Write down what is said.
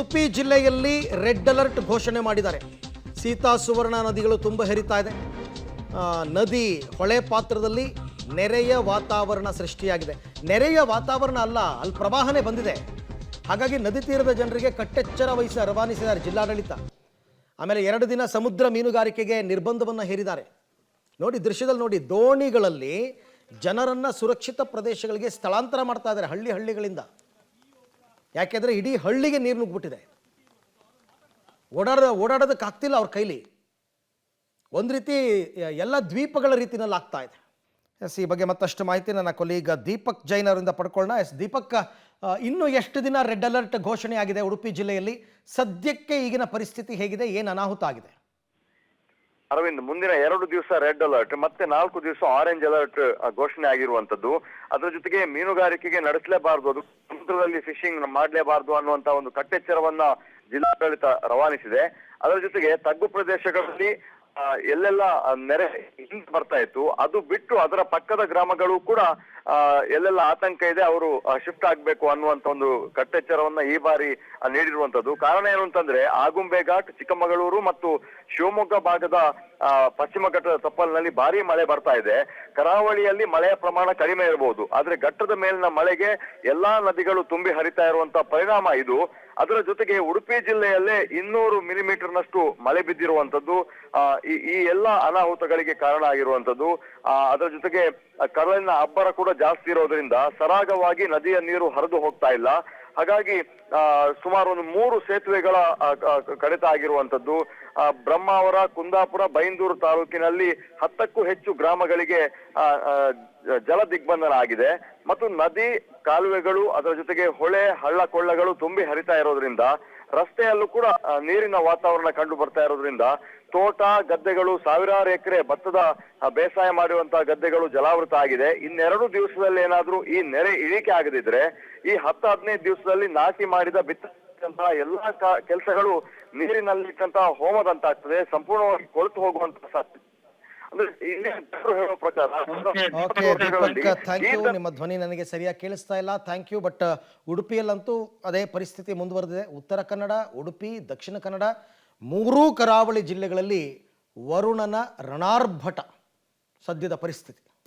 ಉಡುಪಿ ಜಿಲ್ಲೆಯಲ್ಲಿ red alert ಘೋಷಣೆ ಮಾಡಿದ್ದಾರೆ. ಸೀತಾ ಸುವರ್ಣ ನದಿಗಳು ತುಂಬ ಹರಿತಾ ಇದೆ. ನದಿ ಹೊಳೆ ಪಾತ್ರದಲ್ಲಿ ನೆರೆಯ ವಾತಾವರಣ ಸೃಷ್ಟಿಯಾಗಿದೆ. ನೆರೆಯ ವಾತಾವರಣ ಅಲ್ಲ, ಅಲ್ಲಿ ಪ್ರವಾಹನೇ ಬಂದಿದೆ. ಹಾಗಾಗಿ ನದಿ ತೀರದ ಜನರಿಗೆ ಕಟ್ಟೆಚ್ಚರ ವಹಿಸಿ ರವಾನಿಸಿದ್ದಾರೆ ಜಿಲ್ಲಾಡಳಿತ. ಆಮೇಲೆ 2 ದಿನ ಸಮುದ್ರ ಮೀನುಗಾರಿಕೆಗೆ ನಿರ್ಬಂಧವನ್ನು ಹೇರಿದ್ದಾರೆ. ನೋಡಿ ದೃಶ್ಯದಲ್ಲಿ ನೋಡಿ, ದೋಣಿಗಳಲ್ಲಿ ಜನರನ್ನು ಸುರಕ್ಷಿತ ಪ್ರದೇಶಗಳಿಗೆ ಸ್ಥಳಾಂತರ ಮಾಡ್ತಾ ಇದ್ದಾರೆ ಹಳ್ಳಿಗಳಿಂದ. ಯಾಕೆಂದರೆ ಇಡೀ ಹಳ್ಳಿಗೆ ನೀರು ನುಗ್ಗಿಬಿಟ್ಟಿದೆ. ಓಡಾಡೋದಕ್ಕಾಗ್ತಿಲ್ಲ ಅವ್ರ ಕೈಲಿ. ಒಂದು ರೀತಿ ಎಲ್ಲ ದ್ವೀಪಗಳ ರೀತಿಯಲ್ಲಿ ಆಗ್ತಾ ಇದೆ. ಈ ಬಗ್ಗೆ ಮತ್ತಷ್ಟು ಮಾಹಿತಿ ನನ್ನ ಕೊಲೀಗ ದೀಪಕ್ ಜೈನ್ ಅವರಿಂದ ಪಡ್ಕೊಳ್ಳೋಣ. ದೀಪಕ್, ಇನ್ನು ಎಷ್ಟು ದಿನ ರೆಡ್ ಅಲರ್ಟ್ ಘೋಷಣೆ ಆಗಿದೆ ಉಡುಪಿ ಜಿಲ್ಲೆಯಲ್ಲಿ? ಸದ್ಯಕ್ಕೆ ಈಗಿನ ಪರಿಸ್ಥಿತಿ ಹೇಗಿದೆ? ಏನು ಅನಾಹುತ ಆಗಿದೆ? ಅರವಿಂದ್, ಮುಂದಿನ 2 ದಿವಸ ರೆಡ್ ಅಲರ್ಟ್ ಮತ್ತೆ 4 ದಿವಸ ಆರೆಂಜ್ ಅಲರ್ಟ್ ಘೋಷಣೆ ಆಗಿರುವಂತದ್ದು. ಅದರ ಜೊತೆಗೆ ಮೀನುಗಾರಿಕೆಗೆ ನಡೆಸಲೇಬಾರದು, ಅದು ಸಮುದ್ರದಲ್ಲಿ ಫಿಶಿಂಗ್ ಮಾಡಲೇಬಾರದು ಅನ್ನುವಂತ ಒಂದು ಕಟ್ಟೆಚ್ಚರವನ್ನ ಜಿಲ್ಲಾಡಳಿತ ರವಾನಿಸಿದೆ. ಅದರ ಜೊತೆಗೆ ತಗ್ಗು ಪ್ರದೇಶಗಳಲ್ಲಿ ಎಲ್ಲೆಲ್ಲ ನೆರೆ ಬರ್ತಾ ಇತ್ತು, ಅದು ಬಿಟ್ಟು ಅದರ ಪಕ್ಕದ ಗ್ರಾಮಗಳು ಕೂಡ ಎಲ್ಲೆಲ್ಲ ಆತಂಕ ಇದೆ, ಅವರು ಶಿಫ್ಟ್ ಆಗ್ಬೇಕು ಅನ್ನುವಂತ ಒಂದು ಕಟ್ಟೆಚ್ಚರವನ್ನ ಈ ಬಾರಿ ನೀಡಿರುವಂತದ್ದು. ಕಾರಣ ಏನು ಅಂತಂದ್ರೆ, ಆಗುಂಬೆ ಘಾಟ್, ಚಿಕ್ಕಮಗಳೂರು ಮತ್ತು ಶಿವಮೊಗ್ಗ ಭಾಗದ ಪಶ್ಚಿಮ ಘಟ್ಟದ ತಪ್ಪಲಿನಲ್ಲಿ ಭಾರಿ ಮಳೆ ಬರ್ತಾ ಇದೆ. ಕರಾವಳಿಯಲ್ಲಿ ಮಳೆಯ ಪ್ರಮಾಣ ಕಡಿಮೆ ಇರಬಹುದು, ಆದ್ರೆ ಘಟ್ಟದ ಮೇಲಿನ ಮಳೆಗೆ ಎಲ್ಲಾ ನದಿಗಳು ತುಂಬಿ ಹರಿತಾ ಇರುವಂತ ಪರಿಣಾಮ ಇದು. ಅದರ ಜೊತೆಗೆ ಉಡುಪಿ ಜಿಲ್ಲೆಯಲ್ಲೇ 200 ಮಿಲಿಮೀಟರ್ನಷ್ಟು ಮಳೆ ಬಿದ್ದಿರುವಂತದ್ದು ಈ ಎಲ್ಲಾ ಅನಾಹುತಗಳಿಗೆ ಕಾರಣ ಆಗಿರುವಂತದ್ದು. ಅದರ ಜೊತೆಗೆ ಕಡಲಿನ ಅಬ್ಬರ ಕೂಡ ಜಾಸ್ತಿ ಇರೋದ್ರಿಂದ ಸರಾಗವಾಗಿ ನದಿಯ ನೀರು ಹರಿದು ಹೋಗ್ತಾ ಇಲ್ಲ. ಹಾಗಾಗಿ ಸುಮಾರು 3 ಸೇತುವೆಗಳ ಕಡಿತ ಆಗಿರುವಂತದ್ದು. ಬ್ರಹ್ಮಾವರ, ಕುಂದಾಪುರ, ಬೈಂದೂರು ತಾಲೂಕಿನಲ್ಲಿ 10ಕ್ಕೂ ಹೆಚ್ಚು ಗ್ರಾಮಗಳಿಗೆ ಜಲ ದಿಗ್ಬಂಧನ ಆಗಿದೆ. ಮತ್ತು ನದಿ ಕಾಲುವೆಗಳು, ಅದರ ಜೊತೆಗೆ ಹೊಳೆ ಹಳ್ಳ ಕೊಳ್ಳಗಳು ತುಂಬಿ ಹರಿತಾ ಇರೋದ್ರಿಂದ ರಸ್ತೆಯಲ್ಲೂ ಕೂಡ ನೀರಿನ ವಾತಾವರಣ ಕಂಡು ಬರ್ತಾ ಇರೋದ್ರಿಂದ ತೋಟ ಗದ್ದೆಗಳು, ಸಾವಿರಾರು ಎಕರೆ ಭತ್ತದ ಬೇಸಾಯ ಮಾಡುವಂತಹ ಗದ್ದೆಗಳು ಜಲಾವೃತ ಆಗಿದೆ. 2 ದಿವಸದಲ್ಲಿ ಏನಾದ್ರೂ ಈ ನೆರೆ ಇಳಿಕೆ ಆಗದಿದ್ರೆ ಈ 10-15 ದಿವಸದಲ್ಲಿ ನಾಟಿ ಮಾಡಿದ ಬಿತ್ತಂತಹ ಎಲ್ಲಾ ಕೆಲಸಗಳು ನೀರಿನಲ್ಲಿಟ್ಟಂತಹ ಹೋಮದಂತಾಗ್ತದೆ, ಸಂಪೂರ್ಣವಾಗಿ ಕೊಳೆತು ಹೋಗುವಂತಹ ಸಾಧ್ಯತೆ. Thank you. ನಿಮ್ಮ ಧ್ವನಿ ನನಗೆ ಸರಿಯಾಗಿ ಕೇಳಿಸ್ತಾ ಇಲ್ಲ. Thank you. ಬಟ್ ಉಡುಪಿಯಲ್ಲಂತೂ ಅದೇ ಪರಿಸ್ಥಿತಿ ಮುಂದುವರೆದಿದೆ. ಉತ್ತರ ಕನ್ನಡ, ಉಡುಪಿ, ದಕ್ಷಿಣ ಕನ್ನಡ 3 ಕರಾವಳಿ ಜಿಲ್ಲೆಗಳಲ್ಲಿ ವರುಣನ ರಣಾರ್ಭಟ ಸದ್ಯದ ಪರಿಸ್ಥಿತಿ.